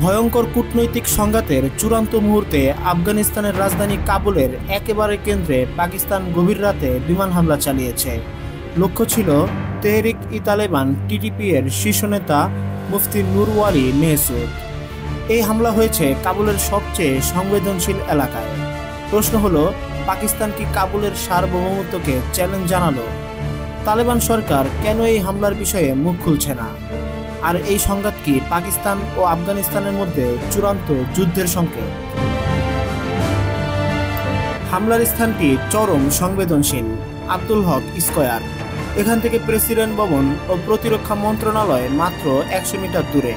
ভয়ঙ্কর কূটনৈতিক সংঘাতের চূড়ান্ত মুহূর্তে আফগানিস্তানের রাজধানী কাবুলের একেবারে কেন্দ্রে পাকিস্তান গভীর রাতে বিমান হামলা চালিয়েছে। লক্ষ্য ছিল তেহরিক-ই-তালেবান টিটিপি এর শীর্ষ নেতা মুফতি নুরওয়ালি মেহসুদ। এই হামলা হয়েছে কাবুলের সবচেয়ে সংবেদনশীল এলাকায়। প্রশ্ন হলো, পাকিস্তান কি কাবুলের সার্বভৌমত্বকে চ্যালেঞ্জ জানালো? তালেবান সরকার কেন এই হামলার বিষয়ে মুখ খুলছে না? আর এই সংঘাত কি পাকিস্তান ও আফগানিস্তানের মধ্যে চূড়ান্ত যুদ্ধের সংকেত? হামলার স্থানটি চরম সংবেদনশীল আব্দুল হক স্কয়ার। এখান থেকে প্রেসিডেন্ট ভবন ও প্রতিরক্ষা মন্ত্রণালয় মাত্র 100 মিটার দূরে।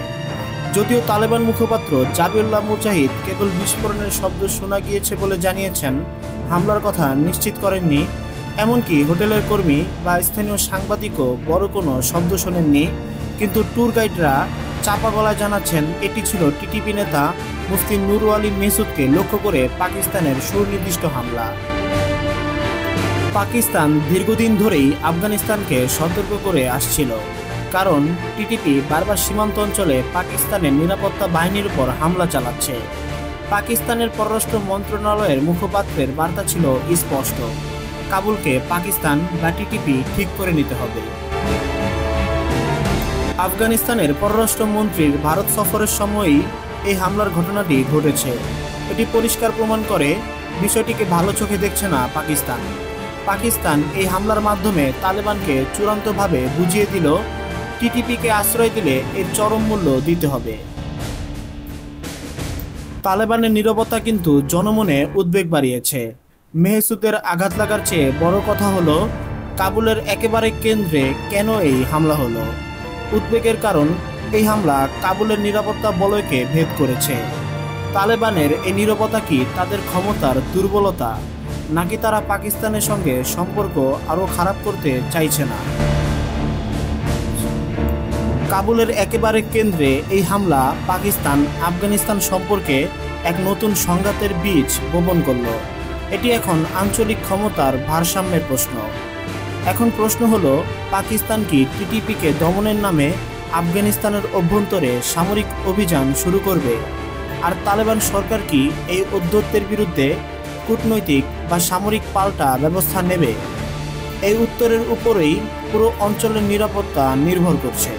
যদিও তালেবান মুখপাত্র জাবিউল্লাহ মুজাহিদ কেবল বিস্ফোরণের শব্দ শোনা গিয়েছে বলে জানিয়েছেন, হামলার কথা নিশ্চিত করেননি। এমনকি হোটেলের কর্মী বা স্থানীয় সাংবাদিকও বড় কোনো শব্দ শোনেননি। কিন্তু ট্যুর গাইডরা চাপা গলায় জানাচ্ছেন, এটি ছিল টিটিপি নেতা মুফতি নুরওয়ালি মেহসুদকে লক্ষ্য করে পাকিস্তানের সুনির্দিষ্ট হামলা। পাকিস্তান দীর্ঘদিন ধরেই আফগানিস্তানকে সতর্ক করে আসছিল, কারণ টিটিপি বারবার সীমান্ত অঞ্চলে পাকিস্তানের নিরাপত্তা বাহিনীর উপর হামলা চালাচ্ছে। পাকিস্তানের পররাষ্ট্র মন্ত্রণালয়ের মুখপাত্রের বার্তা ছিল স্পষ্ট, কাবুলকে পাকিস্তান বা টিটিপি ঠিক করে নিতে হবে। আফগানিস্তানের পররাষ্ট্রমন্ত্রীর ভারত সফরের সময়ই এই হামলার ঘটনাটি ঘটেছে। এটি পরিষ্কার প্রমাণ করে বিষয়টিকে ভালো চোখে দেখছে না পাকিস্তান। পাকিস্তান এই হামলার মাধ্যমে তালেবানকে চূড়ান্তভাবে বুঝিয়ে দিল, টিটিপিকে আশ্রয় দিলে এর চরম মূল্য দিতে হবে। তালেবানের নীরবতা কিন্তু জনমনে উদ্বেগ বাড়িয়েছে। মেহসুদের আঘাত লাগার চেয়ে বড় কথা হলো, কাবুলের একেবারে কেন্দ্রে কেন এই হামলা হলো। উদ্বেগের কারণ, এই হামলা কাবুলের নিরাপত্তা বলয়কে ভেদ করেছে। তালেবানের এই নীরবতা কি তাদের ক্ষমতার দুর্বলতা, নাকি তারা পাকিস্তানের সঙ্গে সম্পর্ক আরও খারাপ করতে চাইছে না? কাবুলের একেবারে কেন্দ্রে এই হামলা পাকিস্তান আফগানিস্তান সম্পর্কে এক নতুন সংঘাতের বীজ বপন করল। এটি এখন আঞ্চলিক ক্ষমতার ভারসাম্যের প্রশ্ন। এখন প্রশ্ন হলো, পাকিস্তান কি টিটিপিকে দমনের নামে আফগানিস্তানের অভ্যন্তরে সামরিক অভিযান শুরু করবে? আর তালেবান সরকার কি এই ঔদ্ধত্যের বিরুদ্ধে কূটনৈতিক বা সামরিক পাল্টা ব্যবস্থা নেবে? এই উত্তরের উপরেই পুরো অঞ্চলের নিরাপত্তা নির্ভর করছে।